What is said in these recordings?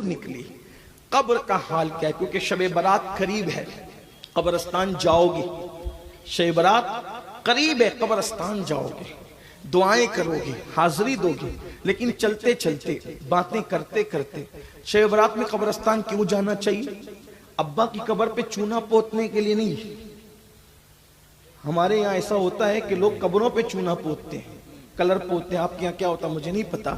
ضرور نکلی۔ قبر کا حال کیا ہے؟ کیونکہ شب برات قریب ہے، قبرستان جاؤ گے، شب برات قریب ہے، قبرستان جاؤ گے، دعائیں کرو گے، حاضری دو گے، لیکن چلتے چلتے باتیں کرتے کرتے شب برات میں قبرستان کیوں جانا چاہیے؟ ابا کی قبر پہ چونا پوتنے کے لیے نہیں۔ ہمارے یہاں ایسا ہوتا ہے کہ لوگ قبروں پہ چونا پوتتے ہیں، کلر پوتتے ہیں، آپ کے یہاں کیا ہوتا مجھے نہیں پتا،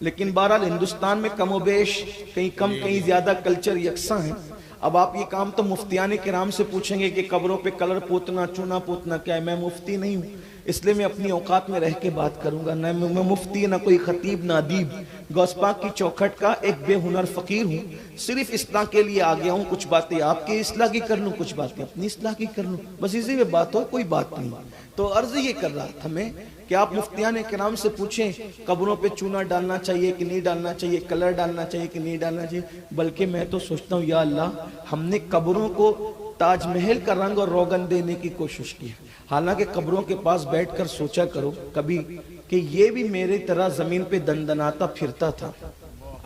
لیکن بہرحال ہندوستان میں کم و بیش کہیں کم کہیں زیادہ کلچر یکساں ہیں۔ اب آپ یہ کام تو مفتیان کرام سے پوچھیں گے کہ قبروں پہ کلر پوتنا چونا پوتنا کیا ہے، میں مفتی نہیں ہوں، اس لیے میں اپنی اوقات میں رہ کے بات کروں گا، نہ میں مفتی نہ کوئی خطیب نہ ادیب، غوث پاک کی چوکھٹ کا ایک بے ہنر فقیر ہوں، صرف اصلاح کے لیے آ گیا ہوں، کچھ باتیں آپ کی اصلاح کی کر لوں، کچھ باتیں اپنی اصلاح کی کر لوں، بس اسی میں بات ہو، کوئی بات نہیں۔ تو عرض یہ کر رہا تھا میں کہ آپ مفتیان کرام سے پوچھیں قبروں پہ چونا ڈالنا چاہیے کہ نہیں ڈالنا چاہیے، کلر ڈالنا چاہیے کہ نہیں ڈالنا چاہیے، بلکہ میں تو سوچتا ہوں یا اللہ ہم نے قبروں کو تاج محل کا رنگ اور روغن دینے کی کوشش کی، حالانکہ قبروں کے پاس بیٹھ کر سوچا کرو کبھی کہ یہ بھی میرے طرح زمین پہ دندناتا پھرتا تھا،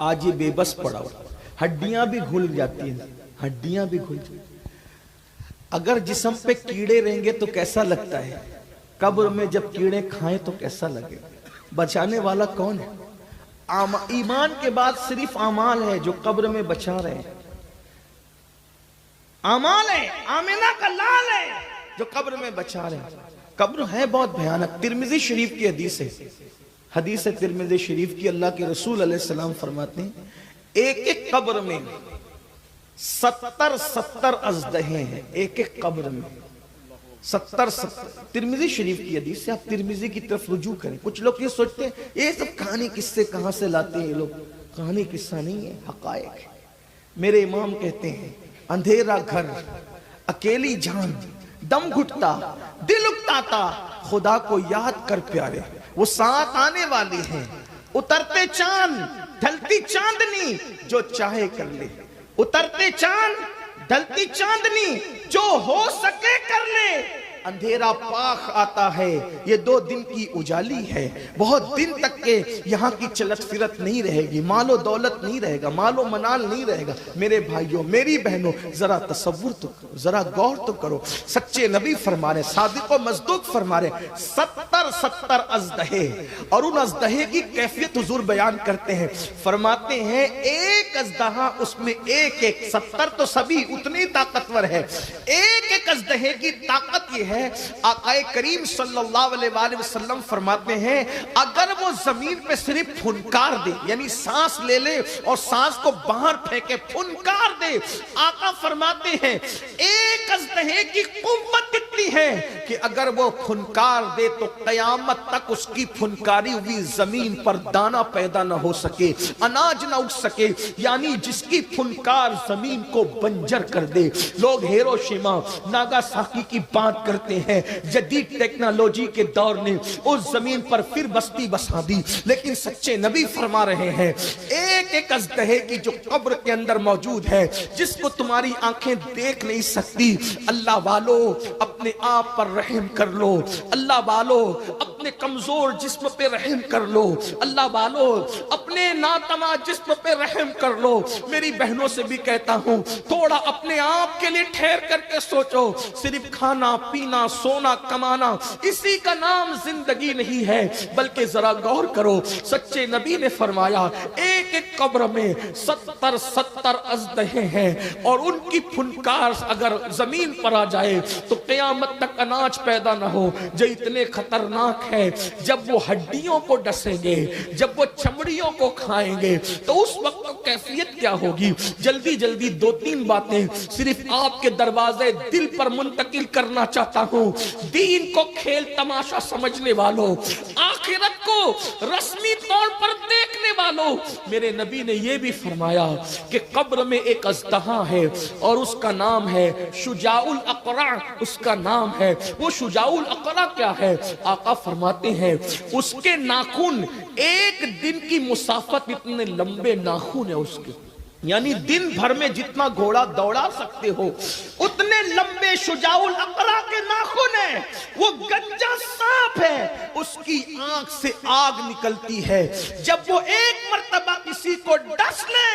آج یہ بے بس پڑا ہوا، ہڈیاں بھی گھل جاتی ہیں، ہڈیاں بھی گھل جاتی ہیں۔ اگر جسم پہ کیڑے رہیں گے تو کیسا لگتا ہے، قبر میں جب کیڑے کھائیں تو کیسا لگے؟ بچانے والا کون ہے؟ ایمان کے بعد صرف اعمال ہے جو قبر میں بچا رہے ہیں، اعمال ہے، آمنہ کا لال ہے جو قبر میں بچا رہے ہیں۔ قبر ہے بہت بھیانک، ترمذی شریف کی حدیث ہے، حدیث ترمذی شریف کی، اللہ کے رسول علیہ السلام فرماتے ہیں ایک ایک قبر میں 70 اژدہے ہیں، ایک ایک قبر میں 70 ترمذی شریف کی حدیث سے، آپ ترمذی کی طرف رجوع کریں۔ کچھ لوگ یہ سوچتے ہیں یہ سب کہانی قصے کہاں سے لاتے ہیں یہ لوگ، کہانی قصہ نہیں ہے، حقائق ہے۔ میرے امام کہتے ہیں اندھیرا گھر، اکیلی جان، دم گھٹتا، دل اکتاتا، خدا کو یاد کر پیارے، وہ ساتھ آنے والے ہیں، اترتے چاند ڈھلتی چاندنی، جو چاہے کر لے، اترتے چاند ڈھلتی چاندنی، جو ہو سکے کر لے، اندھیرا پاک آتا ہے، یہ 2 دن کی اجالی ہے، بہت دن تک کے یہاں کی چلت فرت نہیں رہے گی، مال و دولت نہیں رہے گا، مال و منال نہیں رہے گا۔ میرے بھائیوں میری بہنوں ذرا تصور تو کرو، ذرا غور تو کرو، سچے نبی فرما رہے، صادق و مصدوق فرما رہے، 70 اژدہے، اور ان اژدہے کی کیفیت حضور بیان کرتے ہیں، فرماتے ہیں ایک اژدہا اس میں ایک 70 تو سبھی اتنی طاقتور ہے، ایک اژدہے کی طاقت یہ ہے، آقا کریم صلی اللہ علیہ وآلہ وسلم فرماتے ہیں اگر وہ زمین پہ صرف پھنکار دے، یعنی سانس لے لے اور سانس کو باہر پھینکے، پھنکار دے، آقا فرماتے ہیں ایک اژدہے کی قوت اتنی ہے کہ اگر وہ پھنکار دے تو قیامت تک اس کی پھنکاری ہوئی زمین پر دانا پیدا نہ ہو سکے، اناج نہ اگ سکے، یعنی جس کی پھنکار زمین کو بنجر کر دے۔ لوگ ہیروشیما ناگاساکی کی بات کرتے ہیں، جدید ٹیکنالوجی کے دور نے اس زمین پر پھر بستی بسا دی، لیکن سچے نبی فرما رہے ہیں ایک اژدہے کی جو قبر کے اندر موجود ہے، جس کو تمہاری آنکھیں دیکھ نہیں سکتی، اللہ والو اپنے آپ پر رحم کر لو، اللہ والو اپنے کمزور جسم پہ رحم کر لو، اللہ والو اپنے ناتما جسم پہ رحم کر لو۔ میری بہنوں سے بھی کہتا ہوں تھوڑا اپنے آپ کے لیے ٹھہر کر کے سوچو، صرف کھانا پینا سونا کمانا اسی کا نام زندگی نہیں ہے، بلکہ ذرا غور کرو، سچے نبی نے فرمایا ایک ایک قبر میں 70 اژدہے ہیں، اور ان کی پھنکار اگر زمین پر آ جائے تو قیامت تک اناج پیدا نہ ہو، جو اتنے خطرناک ہے جب وہ ہڈیوں کو ڈسیں گے، جب وہ چمڑیوں کو کھائیں گے تو اس وقت کیفیت کیا ہوگی۔ جلدی جلدی 2-3 باتیں صرف آپ کے دروازے دل پر منتقل کرنا چاہتا ہوں۔ دین کو کھیل تماشا سمجھنے والوں، آخرت کو رسمی طور پر دیکھنے والوں، میرے نبی نے یہ بھی فرمایا کہ قبر میں ایک اژدہا ہے اور اس کا نام ہے شجاع الاقرع، اس کا نام ہے، وہ شجاع الاقرع کیا ہے؟ آقا فرماتے ہیں اس کے ناخن 1 دن کی مسافت اتنے لمبے ناخن ہے اس کے، یعنی دن بھر میں جتنا گھوڑا دوڑا سکتے ہو اتنے لمبے شجاع الاقرا کے ناخن ہیں. وہ گنجا سانپ ہے, اس کی آنکھ سے آگ نکلتی ہے. جب وہ ایک مرتبہ کسی کو ڈس لے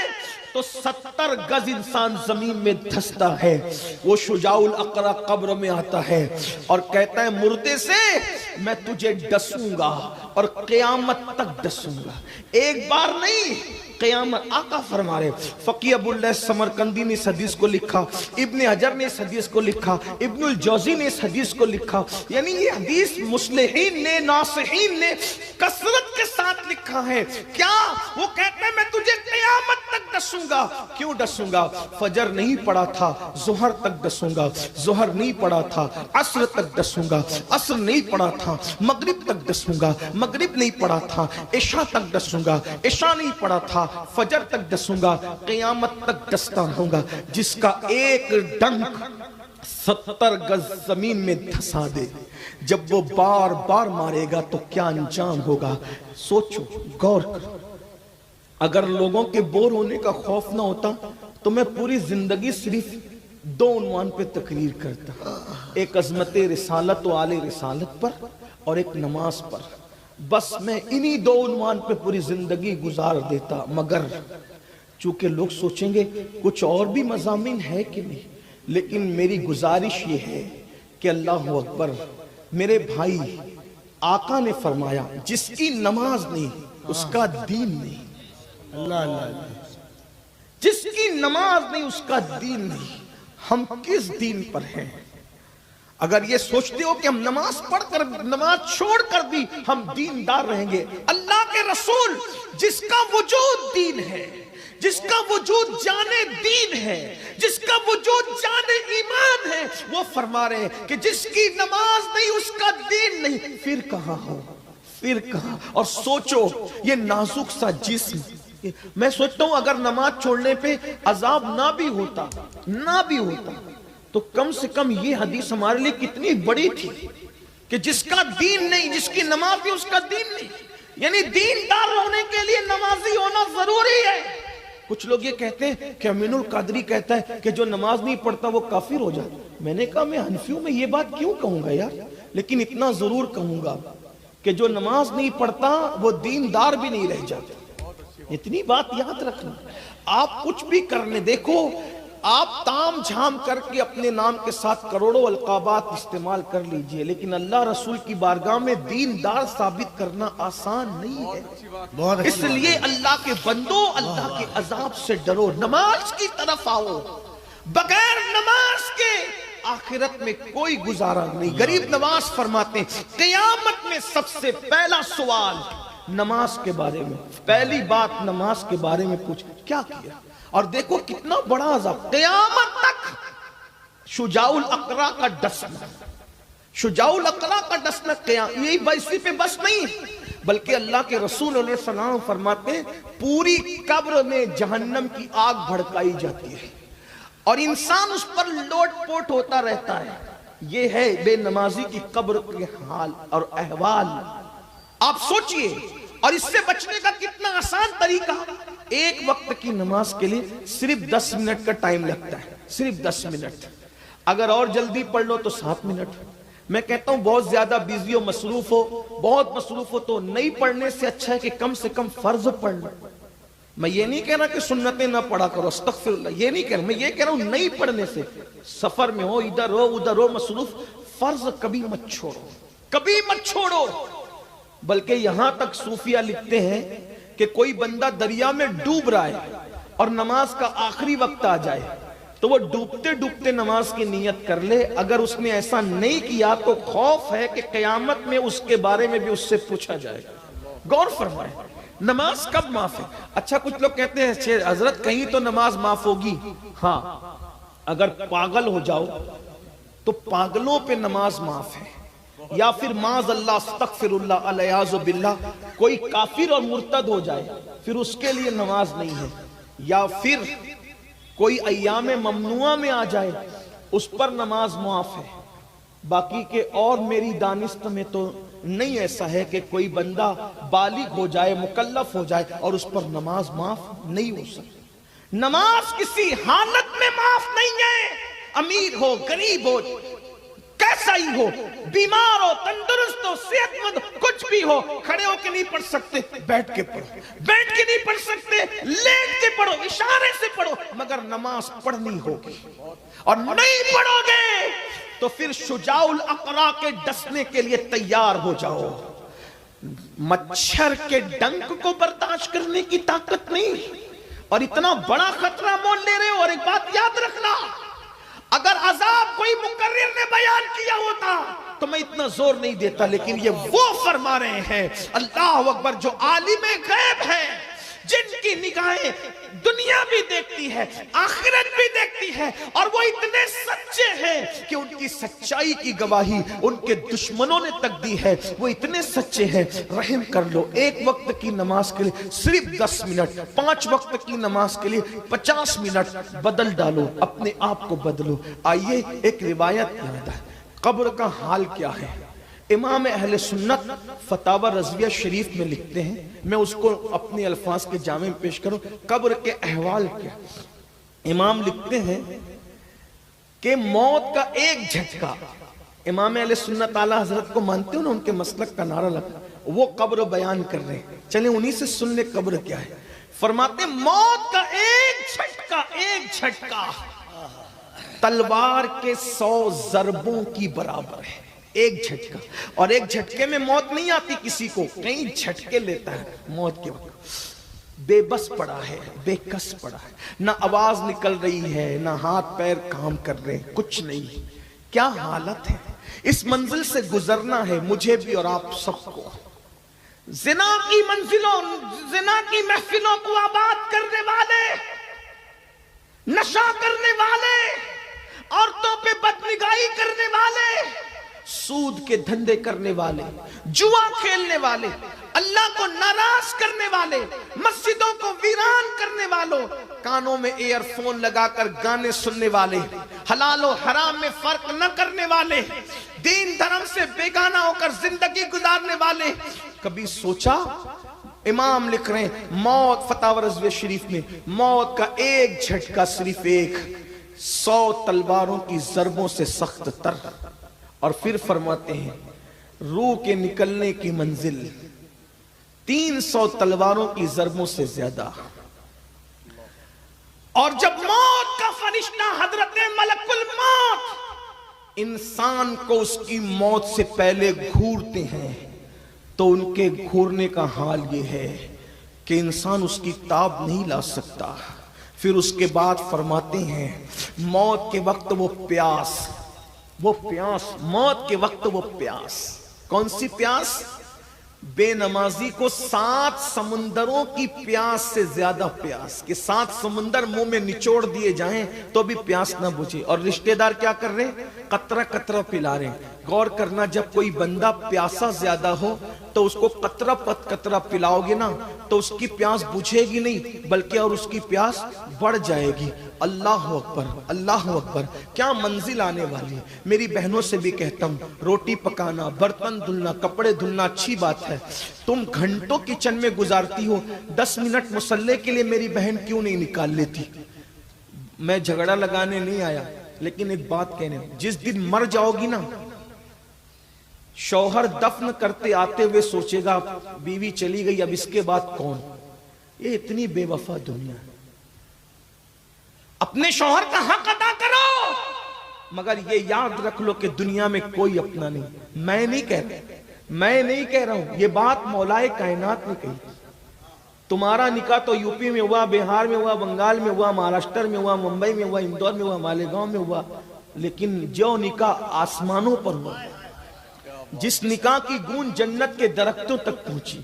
تو 70 گز انسان زمین میں دھستا ہے. وہ شجاع الاقرا قبر میں آتا ہے اور کہتا ہے مردے سے میں تجھے ڈسوں گا اور قیامت تک ڈسوں گا. ایک بار نہیں, قیامت. آقا فرما رہے, فقی ابو اللہ سمرقندی نے اس حدیث کو لکھا, ابن حجر نے اس حدیث کو لکھا, ابن الجوزی نے اس حدیث کو لکھا. یعنی یہ حدیث مصلحین نے, ناصحین نے کثرت کے ساتھ لکھا ہے. کیا وہ کہتے ہیں میں تجھے قیامت تک ڈسوں گا. کیوں ڈسوں گا؟ فجر نہیں پڑا تھا, ظہر تک ڈسوں گا. ظہر نہیں پڑا تھا, عصر تک ڈسوں گا. عصر نہیں پڑا تھا, مغرب تک ڈسوں گا. مغرب نہیں پڑا تھا, عشاء تک ڈسوں گا. عشاء نہیں پڑا تھا, فجر تک ڈسوں گا. قیامت تک ڈستا رہوں گا. جس کا ایک ڈنک 70 گز زمین میں دھسا دے, جب وہ بار بار مارے گا تو کیا انجام ہوگا. سوچو, غور کرو. اگر لوگوں کے بور ہونے کا خوف نہ ہوتا تو میں پوری زندگی صرف 2 عنوان پہ تقریر کرتا, ایک عظمت رسالت و آل رسالت پر اور ایک نماز پر. بس میں انہی 2 عنوان پہ پوری زندگی گزار دیتا. مگر چونکہ لوگ سوچیں گے کچھ اور بھی مضامین ہے کہ نہیں, لیکن میری گزارش یہ ہے کہ اللہ اکبر, میرے بھائی آقا نے فرمایا جس کی نماز نہیں اس کا دین نہیں. اللہ اللہ, جس کی نماز نہیں اس کا دین نہیں. ہم کس دین پر ہیں؟ اگر یہ سوچتے ہو کہ ہم نماز پڑھ کر, نماز چھوڑ کر بھی ہم دیندار رہیں گے, اللہ کے رسول جس کا وجود دین ہے, جس کا وجود جانے دین ہے, جس کا وجود جانے ایمان ہے, وہ فرما رہے ہیں کہ جس کی نماز نہیں اس کا دین نہیں. پھر کہاں ہو, پھر کہاں؟ اور سوچو یہ نازک سا جسم, میں سوچتا ہوں اگر نماز چھوڑنے پہ عذاب نہ بھی ہوتا تو کم سے کم یہ حدیث ہمارے لیے کتنی بڑی تھی کہ جس کا دین نہیں, جس کی نماز بھی اس کا دین نہیں. یعنی دیندار ہونے کے لیے نمازی ہونا ضروری ہے. کچھ لوگ یہ کہتے ہیں کہ امین القادری کہتا ہے کہ جو نماز نہیں پڑھتا وہ کافر ہو جاتا. میں نے کہا میں حنفیوں میں یہ بات کیوں کہوں گا یار, لیکن اتنا ضرور کہوں گا کہ جو نماز نہیں پڑھتا وہ دیندار بھی نہیں رہ جاتا. اتنی بات یاد رکھنا. آپ کچھ بھی کرنے دیکھو, آپ تام جھام کر کے اپنے نام کے ساتھ کروڑوں القابات استعمال کر لیجئے, لیکن اللہ رسول کی بارگاہ میں دیندار ثابت کرنا آسان نہیں ہے. اس لیے اللہ کے بندو, اللہ کے عذاب سے ڈرو, نماز کی طرف آؤ. بغیر نماز کے آخرت میں کوئی گزارا نہیں. غریب نواز فرماتے ہیں قیامت میں سب سے پہلا سوال نماز کے بارے میں, پہلی بات نماز کے بارے میں پوچھ کیا کیا. اور دیکھو کتنا بڑا عذاب, قیامت تک شجاع الاقرا کا ڈسنا, شجاع الاقرا کا ڈسنا. یہی اسی پہ بس نہیں بلکہ اللہ کے رسول علیہ السلام فرماتے ہیں پوری قبر میں جہنم کی آگ بھڑکائی جاتی ہے اور انسان اس پر لوٹ پوٹ ہوتا رہتا ہے. یہ ہے بے نمازی کی قبر کے حال اور احوال. آپ سوچئے, اور اس سے بچنے کا کتنا آسان طریقہ. ایک وقت کی نماز کے لیے صرف 10 منٹ کا ٹائم لگتا ہے, صرف 10 منٹ. اگر اور جلدی پڑھ لو تو 7 منٹ. میں کہتا ہوں بہت زیادہ بیزی ہو, مصروف ہو, بہت مصروف ہو تو نہیں پڑھنے سے اچھا ہے کہ کم سے کم فرض پڑھ لو. میں یہ نہیں کہہ رہا کہ سنتیں نہ پڑھا کرو, استغفر اللہ, یہ نہیں کہہ رہا. میں یہ کہہ رہا ہوں نہیں پڑھنے سے, سفر میں ہو, ادھر ہو ادھر ہو, مصروف, فرض کبھی مت چھوڑو, کبھی مت چھوڑو. بلکہ یہاں تک صوفیہ لکھتے ہیں کہ کوئی بندہ دریا میں ڈوب رہا ہے اور نماز کا آخری وقت آ جائے تو وہ ڈوبتے ڈوبتے نماز کی نیت کر لے. اگر اس نے ایسا نہیں کیا تو خوف ہے کہ قیامت میں اس کے بارے میں بھی اس سے پوچھا جائے. غور فرمائیں, نماز کب معاف ہے؟ اچھا کچھ لوگ کہتے ہیں حضرت کہیں تو نماز معاف ہوگی. ہاں, اگر پاگل ہو جاؤ تو پاگلوں پہ نماز معاف ہے, یا پھر معاذ اللہ استغفر اللہ الیاذ باللہ کوئی کافر اور مرتد ہو جائے پھر اس کے لیے نماز نہیں ہے, یا پھر کوئی ایام ممنوعہ میں آ جائے اس پر نماز معاف ہے. باقی کے اور میری دانست میں تو نہیں ایسا ہے کہ کوئی بندہ بالغ ہو جائے, مکلف ہو جائے اور اس پر نماز معاف نہیں ہو سکتی. نماز کسی حالت میں معاف نہیں ہے، امیر ہو غریب ہو کیسا ہی ہو، بیمار ہو تندرست ہو صحت مند ہو، کچھ بھی ہو، کھڑے ہو کے نہیں پڑھ سکتے بیٹھ کے پڑھو، بیٹھ کے نہیں پڑھ سکتے لیٹ کے پڑھو، اشارے سے پڑھو، مگر نماز پڑھنی ہوگی، اور نہیں پڑھو گے تو پھر شجاع الاقرا کے ڈسنے کے لیے تیار ہو جاؤ۔ مچھر کے ڈنک کو برداشت کرنے کی طاقت نہیں، اور اتنا بڑا خطرہ مول لے رہے ہو۔ اور ایک بات یاد رکھنا، اگر عذاب کوئی مقرر نے بیان کیا ہوتا تو میں اتنا زور نہیں دیتا، لیکن یہ وہ فرما رہے ہیں اللہ اکبر جو عالم غیب ہے، جن کی نگاہیں دنیا بھی دیکھتی ہے آخرت بھی دیکھتی ہے، اور وہ اتنے سچے ہیں کہ ان کی سچائی کی گواہی ان کے دشمنوں نے تک دی ہے، وہ اتنے سچے ہیں۔ رحم کر لو، ایک وقت کی نماز کے لیے صرف 10 منٹ، 5 وقت کی نماز کے لیے 50 منٹ بدل ڈالو، اپنے آپ کو بدلو۔ آئیے ایک روایت یاد ہے، قبر کا حال کیا ہے۔ امام اہل سنت فتاوی رضویہ شریف میں لکھتے ہیں، میں اس کو اپنے الفاظ کے جامع میں پیش کروں، قبر کے احوال کیا۔ امام لکھتے ہیں کہ موت کا ایک جھٹکا، امام اہل سنت اعلیٰ حضرت کو مانتے ہو نا، ان کے مسلک کا نعرہ لگا، وہ قبر بیان کر رہے ہیں، چلیں انہی سے سن لیں قبر کیا ہے۔ فرماتے موت کا ایک جھٹکا تلوار کے 100 ضربوں کی برابر ہے۔ ایک جھٹکا، اور ایک جھٹکے میں موت نہیں آتی کسی کو، کئی جھٹکے لیتا ہے موت کے وقت۔ بے بس پڑا ہے، بے کس پڑا ہے، نہ آواز نکل رہی ہے، نہ ہاتھ پیر کام کر رہے ہیں، کچھ نہیں۔ کیا حالت ہے، اس منزل سے گزرنا ہے مجھے بھی اور آپ سب کو۔ زنا کی منزلوں، زنا کی محفلوں کو آباد کرنے والے، نشہ کرنے والے، عورتوں پہ بدنگاہی کرنے والے، سود کے دھندے کرنے والے، جوا کھیلنے والے، اللہ کو ناراض کرنے والے، مسجدوں کو ویران کرنے والوں، کانوں میں ایئر فون لگا کر گانے سننے والے، حلال و حرام میں فرق نہ کرنے والے، دین دھرم سے بیگانہ ہو کر زندگی گزارنے والے۔ کبھی سوچا، امام لکھ رہے ہیں موت فتاوی رضویہ شریف میں، موت کا ایک جھٹکا صرف ایک 100 تلواروں کی ضربوں سے سخت تر، اور پھر فرماتے ہیں روح کے نکلنے کی منزل 300 تلواروں کی ضربوں سے زیادہ۔ اور جب موت کا فرشتہ حضرت ملک الموت انسان کو اس کی موت سے پہلے گھورتے ہیں تو ان کے گھورنے کا حال یہ ہے کہ انسان اس کی تاب نہیں لا سکتا۔ پھر اس کے بعد فرماتے ہیں موت کے وقت وہ پیاس، موت کے وقت وہ پیاس، کون سی پیاس؟ بے نمازی کو 7 سمندروں کی پیاس سے زیادہ پیاس، کہ 7 سمندر منہ میں نچوڑ دیے جائیں تو بھی پیاس نہ بجھے۔ اور رشتہ دار کیا کر رہے ہیں؟ قطرہ قطرہ پلا رہے ہیں۔ غور کرنا، جب کوئی بندہ پیاسا زیادہ ہو تو اس کو قطرہ پت قطرہ پلاؤ گے نا تو اس کی پیاس بجھے گی نہیں بلکہ اور اس کی پیاس بڑھ جائے گی۔ اللہ اکبر، اللہ اکبر، کیا منزل آنے والی ہے۔ میری بہنوں سے بھی کہتا ہوں، روٹی پکانا، برتن دھلنا، کپڑے دھلنا اچھی بات ہے، تم گھنٹوں کچن میں گزارتی ہو، 10 منٹ مصلے کے لیے میری بہن کیوں نہیں نکال لیتی؟ میں جھگڑا لگانے نہیں آیا، لیکن ایک بات کہنے، جس دن مر جاؤ گی نا، شوہر دفن کرتے آتے ہوئے سوچے گا بیوی چلی گئی، اب اس کے بعد کون؟ یہ اتنی بے وفا دنیا ہے۔ اپنے شوہر کا حق ادا کرو، مگر یہ یاد رکھ لو کہ دنیا میں کوئی اپنا نہیں۔ میں نہیں کہہ رہا ہوں، یہ بات مولائے کائنات نے کہی۔ تمہارا نکاح تو یو پی میں ہوا، بہار میں ہوا، بنگال میں ہوا، مہاراشٹر میں ہوا، ممبئی میں ہوا، اندور میں ہوا، مالیگاؤں میں ہوا، لیکن جو نکاح آسمانوں پر ہوا، جس نکاح کی گونج جنت کے درختوں تک پہنچی،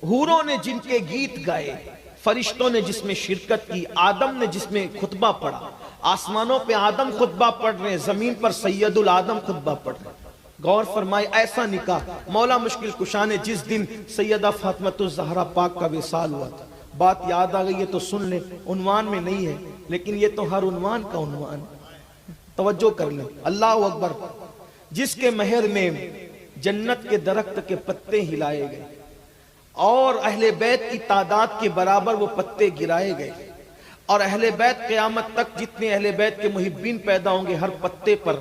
حوروں نے جن کے گیت گائے، فرشتوں نے جس میں شرکت کی، آدم نے جس میں خطبہ پڑھا، آسمانوں پہ آدم خطبہ پڑھ رہے ہیں، زمین پر سید العادم خطبہ پڑھ رہے ہیں۔ غور فرمائے، ایسا نکاح مولا مشکل کشا نے جس دن سیدہ فاطمہ الزہرا پاک کا وصال ہوا تھا، بات یاد آ گئی ہے تو سن لیں، عنوان میں نہیں ہے لیکن یہ تو ہر عنوان کا عنوان، توجہ کر لیں۔ اللہ اکبر، جس کے مہر میں جنت کے درخت کے پتے ہلائے گئے اور اہل بیت کی تعداد کے برابر وہ پتے گرائے گئے، اور اہل بیت قیامت تک جتنے اہل بیت کے محبین پیدا ہوں گے ہر پتے پر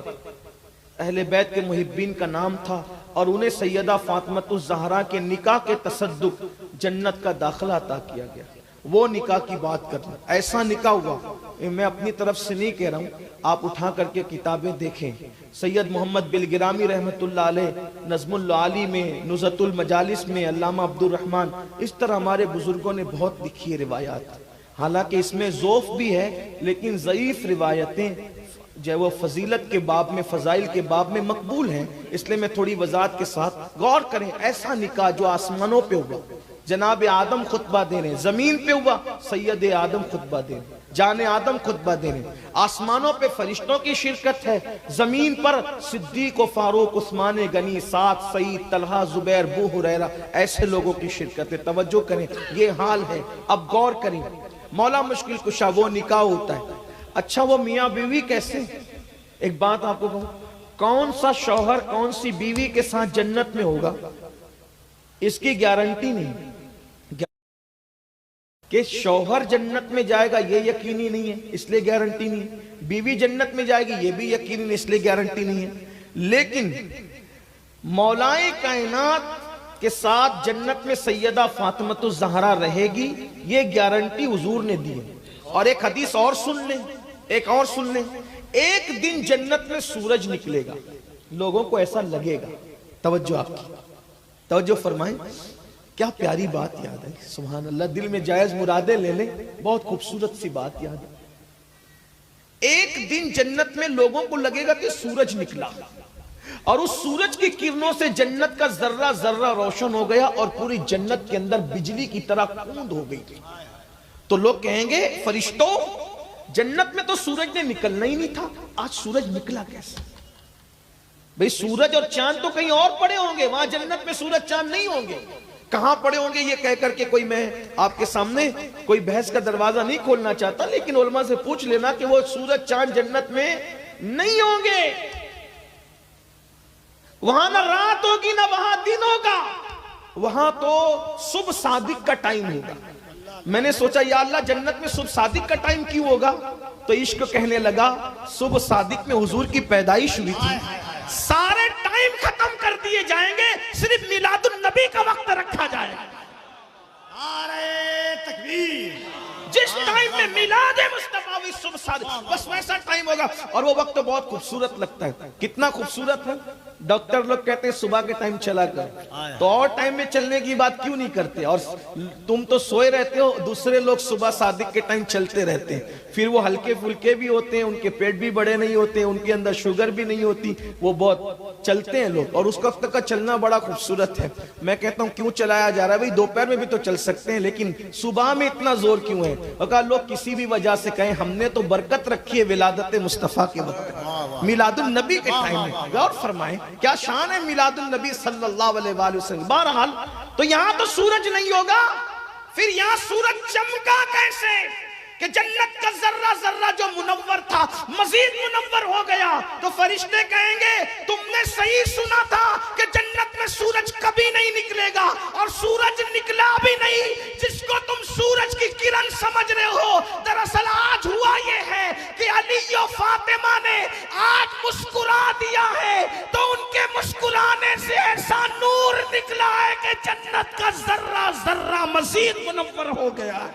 اہل بیت کے محبین کا نام تھا، اور انہیں سیدہ فاطمۃ الزہرا کے نکاح کے تصدق جنت کا داخلہ عطا کیا گیا۔ وہ نکاح کی بات کرنا، ایسا نکاح ہوا، میں اپنی طرف سے نہیں کہہ رہا ہوں، آپ اٹھا کر کے کتابیں دیکھیں۔ سید محمد بلگرامی رحمت اللہ علیہ نظم العالی میں، نزہۃ المجالس میں، علامہ عبد الرحمن، اس طرح ہمارے بزرگوں نے بہت لکھی ہے روایات، حالانکہ اس میں ذوف بھی ہے لیکن ضعیف روایتیں جو وہ فضیلت کے باب میں، فضائل کے باب میں مقبول ہیں، اس لیے میں تھوڑی وضاحت کے ساتھ غور کریں۔ ایسا نکاح جو آسمانوں پہ ہوا، جناب آدم خطبہ دے رہے ہیں، زمین پہ ہوا سید آدم خطبہ دے رہے ہیں، جان آدم خطبہ دے رہے ہیں، آسمانوں پہ فرشتوں کی شرکت ہے، زمین پر صدیق و فاروق، عثمان غنی، سعد، سعید، طلحہ، زبیر، ابو ہریرہ، ایسے لوگوں کی شرکت ہے۔ توجہ کریں، یہ حال ہے۔ اب غور کریں، مولا مشکل کشا وہ نکاح ہوتا ہے۔ اچھا وہ میاں بیوی کیسے؟ ایک بات آپ کو کہوں، کون سا شوہر کون سی بیوی کے ساتھ جنت میں ہوگا اس کی گارنٹی نہیں کہ شوہر جنت میں جائے گا، یہ یقینی نہیں ہے، اس لیے گارنٹی نہیں ہے۔ بیوی جنت میں جائے گی، یہ بھی یقینی نہیں، اس لیے گارنٹی نہیں ہے۔ لیکن مولائے کائنات کے ساتھ جنت میں سیدہ فاطمۃ الزہرا رہے گی، یہ گارنٹی حضور نے دی ہے۔ اور ایک حدیث اور سن لیں، ایک اور سن لیں، ایک دن جنت میں سورج نکلے گا، لوگوں کو ایسا لگے گا۔ توجہ آپ کی، توجہ فرمائیں، کیا پیاری بات یاد ہے، سبحان اللہ، دل میں جائز مرادیں لے لیں، بہت خوبصورت سی بات یاد ہے۔ ایک دن جنت میں لوگوں کو لگے گا کہ سورج نکلا، اور اس سورج کی کرنوں سے جنت کا ذرہ ذرہ روشن ہو گیا، اور پوری جنت کے اندر بجلی کی طرح کوند ہو گئی۔ تو لوگ کہیں گے فرشتوں، جنت میں تو سورج نے نکلنا ہی نہیں تھا، آج سورج نکلا کیسے؟ بھئی سورج اور چاند تو کہیں اور پڑے ہوں گے، وہاں جنت میں سورج چاند نہیں ہوں گے، کہاں پڑے ہوں گے؟ یہ کہہ کر کے کوئی، میں آپ کے سامنے کوئی بحث کا دروازہ نہیں کھولنا چاہتا، لیکن علماء سے پوچھ لینا کہ وہ سورج چاند جنت میں نہیں ہوں گے، وہاں نہ رات ہوگی نہ وہاں دن ہوگا، وہاں تو صبح صادق کا ٹائم ہوگا۔ میں نے سوچا یا اللہ جنت میں صبح صادق کا ٹائم کیوں ہوگا؟ تو عشق کہنے لگا صبح صادق میں حضور کی پیدائش ہوئی تھی، سارے ٹائم ختم کر دیے جائیں گے، صرف میلاد النبی کا وقت رکھا جائے گا۔ نعرہ تکبیر! جس ٹائم میں میلاد مصطفیٰ ہوئی صبح صادق، بس ویسا ٹائم ہوگا، اور وہ وقت بہت خوبصورت لگتا ہے۔ کتنا خوبصورت ہے؟ ڈاکٹر لوگ کہتے ہیں صبح کے ٹائم چلا کر، تو اور ٹائم میں چلنے کی بات کیوں نہیں کرتے؟ اور تم تو سوئے رہتے ہو، دوسرے لوگ صبح صادق کے ٹائم چلتے رہتے ہیں، پھر وہ ہلکے پھلکے بھی ہوتے ہیں، ان کے پیٹ بھی بڑے نہیں ہوتے، ان کے اندر شوگر بھی نہیں ہوتی، وہ بہت چلتے ہیں لوگ، اور اس وقت کا چلنا بڑا خوبصورت ہے۔ میں کہتا ہوں کیوں چلایا جا رہا ہے؟ بھئی دوپہر میں بھی تو چل سکتے ہیں، لیکن صبح میں اتنا زور کیوں ہے؟ اگر لوگ کسی بھی وجہ سے کہیں ہم نے تو برکت رکھی ہے ولادت مصطفیٰ کے وقت، میلاد النبی کے ٹائم میں۔ غور فرمائیں کیا شان ہے میلاد النبی صلی اللہ علیہ وآلہ وسلم۔ بہرحال تو یہاں تو سورج نہیں ہوگا، پھر یہاں سورج چمکا کیسے کہ جنت کا ذرہ ذرہ جو منور تھا مزید منور ہو گیا؟ تو فرشتے کہیں گے تم نے صحیح سنا تھا کہ جنت میں سورج کبھی نہیں نکلے گا، اور سورج نکلا بھی نہیں، جس کو تم سورج کی کرن سمجھ رہے ہو، دراصل آج ہوا یہ ہے کہ علی و فاطمہ نے آج مسکرا دیا ہے، تو ان کے مسکرانے سے ایسا نور نکلا ہے کہ جنت کا ذرہ ذرہ مزید منور ہو گیا۔